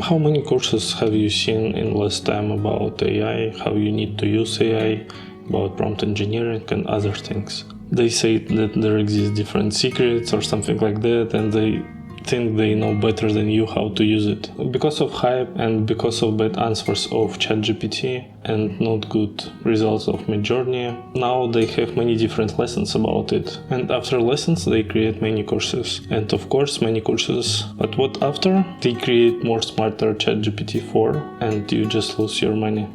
How many courses have you seen in last time about AI, how you need to use AI, about prompt engineering and other things? They say that there exist different secrets or something like that, and they think they know better than you how to use it. Because of hype and because of bad answers of ChatGPT and not good results of Midjourney, now they have many different lessons about it. And after lessons they create many courses. And of course many courses, but what after? They create more smarter ChatGPT 4 and you just lose your money.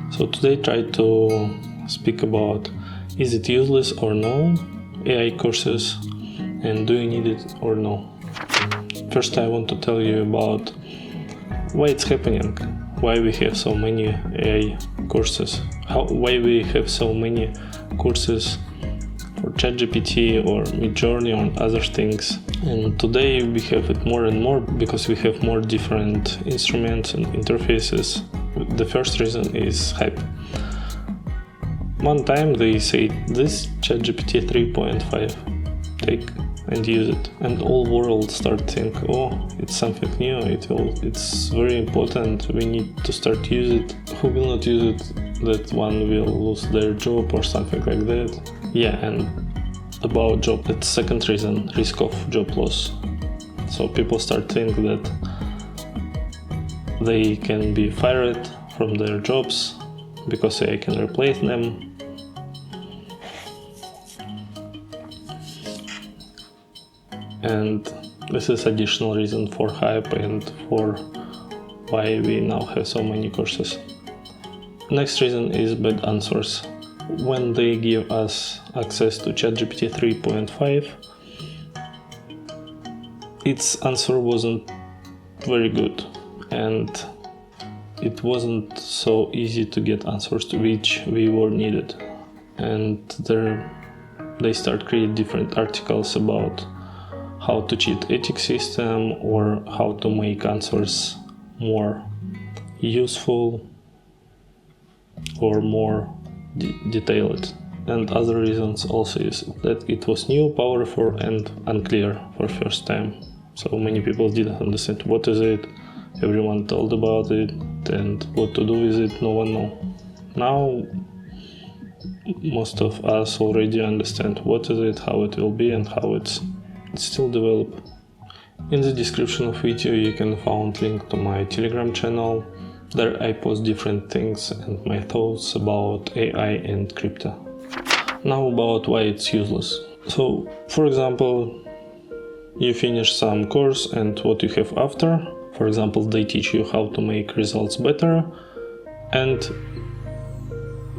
So today try to speak about, is it useless or no, AI courses, and do you need it or no? First I want to tell you about why it's happening, why we have so many AI courses, why we have so many courses for ChatGPT or Midjourney or other things. And today we have it more and more because we have more different instruments and interfaces. The first reason is hype. One time they say this ChatGPT 3.5, take and use it, and all world start think, oh, it's something new, it's very important, we need to start use it. Who will not use it? That one will lose their job or something like that. Yeah, and about job, that's second reason, risk of job loss. So people start think that they can be fired from their jobs because AI can replace them. And this is additional reason for hype and for why we now have so many courses. Next reason is bad answers. When they give us access to ChatGPT 3.5, its answer wasn't very good and it wasn't so easy to get answers to which we were needed. And they start create different articles about how to cheat ethics system or how to make answers more useful or more detailed. And other reasons also is that it was new, powerful and unclear for first time. So many people didn't understand what is it, everyone told about it, and what to do with it, no one know. Now most of us already understand what is it, how it will be and how it's still develop. In the description of video you can find link to my Telegram channel. There I post different things and my thoughts about AI and crypto. Now about why it's useless. So for example, you finish some course and what you have after. For example, they teach you how to make results better, and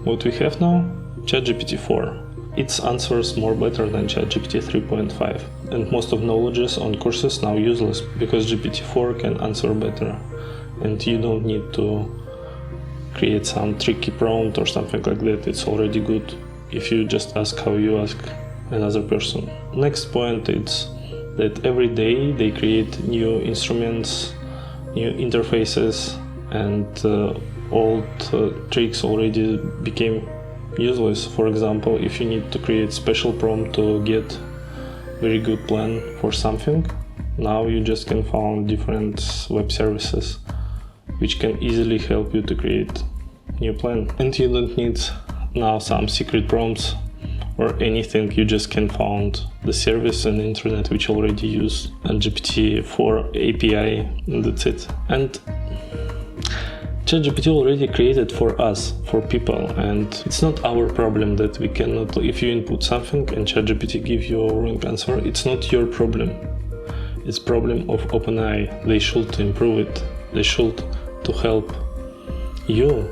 what we have now? ChatGPT 4. Its answers more better than ChatGPT 3.5, and most of knowledges on courses now useless because GPT-4 can answer better, and you don't need to create some tricky prompt or something like that. It's already good if you just ask how you ask another person. Next point is that every day they create new instruments, new interfaces, and old tricks already became useless. For example, if you need to create special prompt to get very good plan for something, now you just can find different web services which can easily help you to create new plan. And you don't need now some secret prompts or anything, you just can find the service and internet which already use GPT-4 API, and that's it. And ChatGPT already created for us, for people, and it's not our problem that we cannot, if you input something and ChatGPT gives you a wrong answer, it's not your problem. It's problem of OpenAI. They should improve it. They should to help you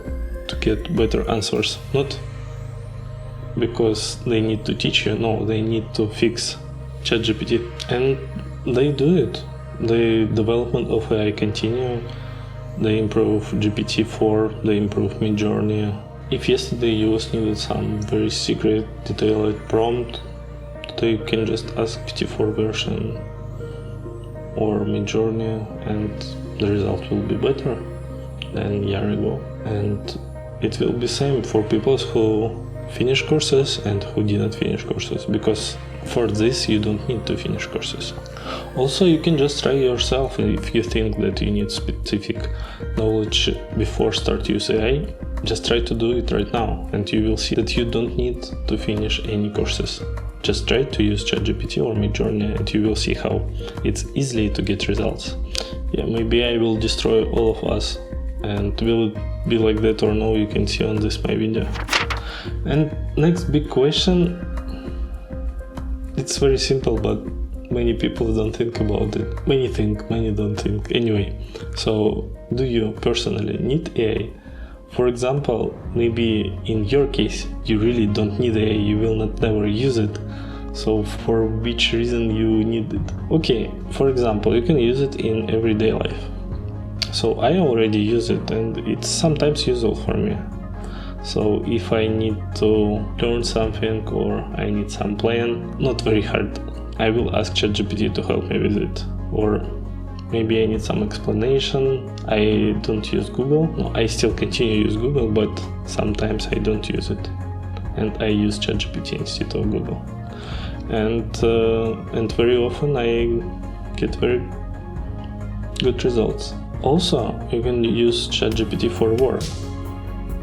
to get better answers, not because they need to teach you, no, they need to fix ChatGPT. And they do it. The development of AI continue. They improve GPT-4, they improve Midjourney. If yesterday you needed some very secret, detailed prompt, today you can just ask GPT-4 version or Midjourney and the result will be better than a year ago. And it will be same for people who finish courses and who didn't finish courses, because for this you don't need to finish courses. Also, you can just try yourself if you think that you need specific knowledge before start use AI. Just try to do it right now and you will see that you don't need to finish any courses. Just try to use ChatGPT or Midjourney and you will see how it's easy to get results. Yeah, maybe I will destroy all of us, and will it be like that or no, you can see on this my video. And next big question, it's very simple, but many people don't think about it. Many think, many don't think. Anyway, so do you personally need AI? For example, maybe in your case, you really don't need AI, you will not never use it. So for which reason you need it? Okay, for example, you can use it in everyday life. So I already use it and it's sometimes useful for me. So if I need to learn something or I need some plan, not very hard, I will ask ChatGPT to help me with it. Or maybe I need some explanation. I don't use Google. No, I still continue to use Google, but sometimes I don't use it. And I use ChatGPT instead of Google. And very often I get very good results. Also, you can use ChatGPT for work.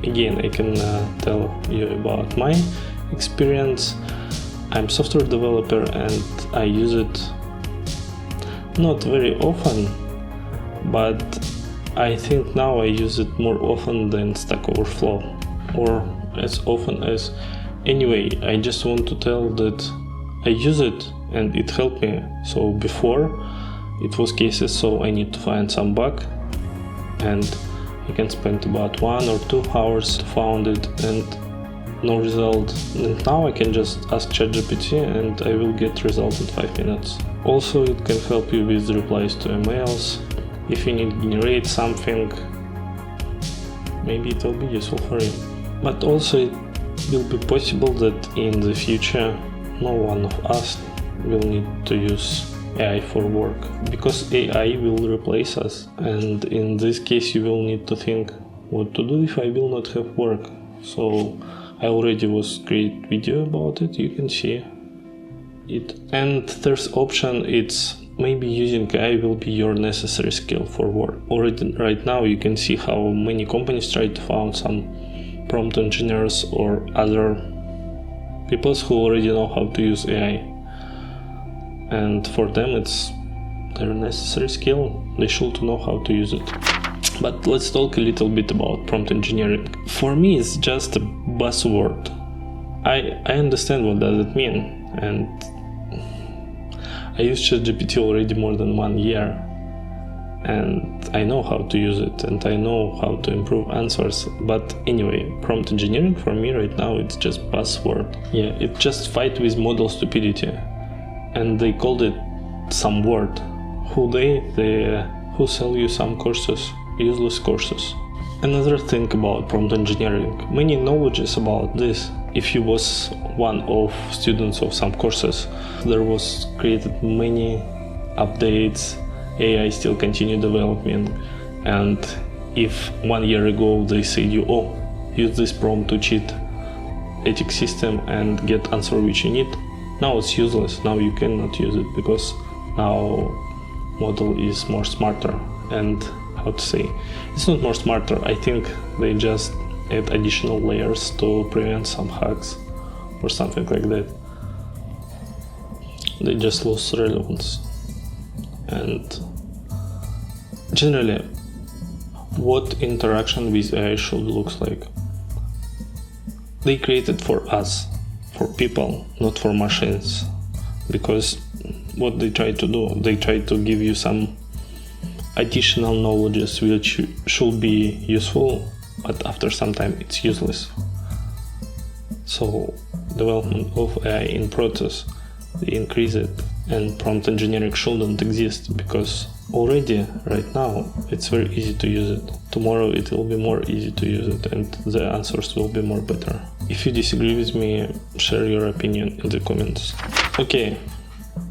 Again, I can tell you about my experience. I'm a software developer and I use it not very often, but I think now I use it more often than Stack Overflow, or as often as. Anyway, I just want to tell that I use it and it helped me. So before it was cases, so I need to find some bug and I can spend about 1 or 2 hours to find it and no result. And now I can just ask ChatGPT and I will get result in 5 minutes. Also, it can help you with replies to emails. If you need to generate something, maybe it will be useful for you. But also it will be possible that in the future no one of us will need to use AI for work, because AI will replace us, and in this case you will need to think what to do if I will not have work. So I already was create video about it, you can see it. And third option, it's maybe using AI will be your necessary skill for work. Already right now you can see how many companies try to find some prompt engineers or other people who already know how to use AI. And for them it's their necessary skill, they should know how to use it. But let's talk a little bit about prompt engineering. For me it's just a buzzword. I understand what does it mean, and I use ChatGPT already more than 1 year, and I know how to use it and I know how to improve answers. But anyway, prompt engineering for me right now it's just buzzword. Yeah, it just fight with model stupidity, and they called it some word. Who sell you some courses, useless courses. Another thing about prompt engineering, many knowledges about this. If you was one of students of some courses, there was created many updates, AI still continue developing, and if 1 year ago they said you, use this prompt to cheat ethics system and get answer which you need, now it's useless, now you cannot use it because now model is more smarter. And how to say, it's not more smarter, I think they just add additional layers to prevent some hacks or something like that. They just lose relevance. And generally, what interaction with AI should look like? They created for us, for people, not for machines. Because what they try to do, they try to give you some additional knowledges which should be useful, but after some time it's useless. So development of AI in process, they increase it, and prompt engineering shouldn't exist, because already right now it's very easy to use it. Tomorrow it will be more easy to use it and the answers will be more better. If you disagree with me, share your opinion in the comments. Okay,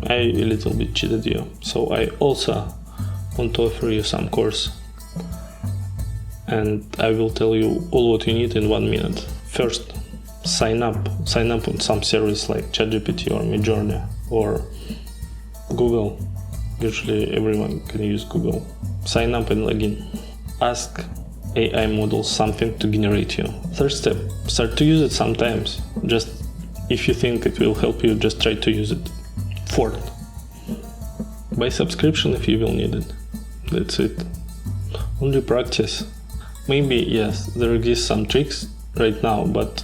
I a little bit cheated you, so I also want to offer you some course, and I will tell you all what you need in 1 minute. First, sign up on some service like ChatGPT or Midjourney or Google Usually everyone can use Google. Sign up and log in. Ask AI models something to generate you. Third step, start to use it sometimes. Just if you think it will help you, just try to use it. Fourth, buy subscription if you will need it. That's it. Only practice. Maybe, yes, there exist some tricks right now, but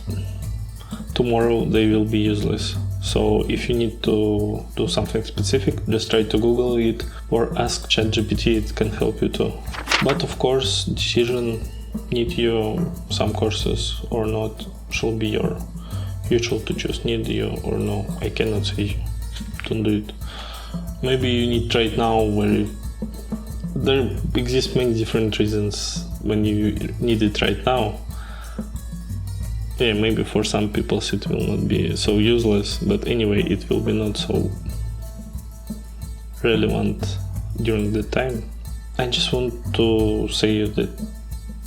tomorrow they will be useless. So if you need to do something specific, just try to Google it or ask ChatGPT, it can help you too. But of course, decision need you some courses or not shall be your usual to choose. Need you or no, I cannot say don't do it. Maybe you need right now where there exist many different reasons when you need it right now. Yeah, maybe for some people it will not be so useless, but anyway, it will be not so relevant during the time. I just want to say that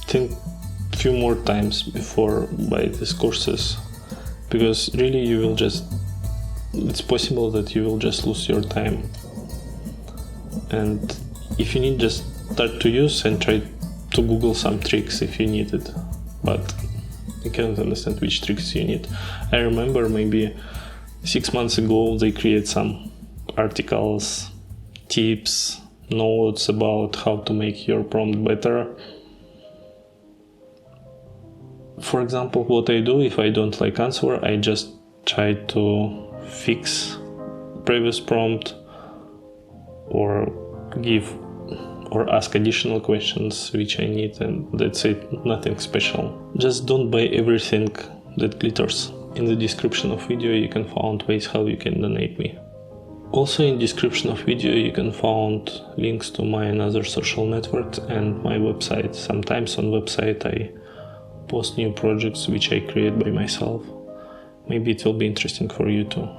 think few more times before buy these courses, because really you will just, it's possible that you will just lose your time. And if you need, just start to use and try to Google some tricks if you need it. But I cannot understand which tricks you need. I remember maybe 6 months ago they create some articles, tips, notes about how to make your prompt better. For example, what I do if I don't like answer, I just try to fix previous prompt or give or ask additional questions which I need, and that's it, nothing special. Just don't buy everything that glitters. In the description of video you can find ways how you can donate me. Also in description of video you can find links to my another social networks and my website. Sometimes on website I post new projects which I create by myself. Maybe it will be interesting for you too.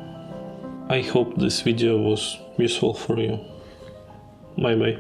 I hope this video was useful for you. Bye bye.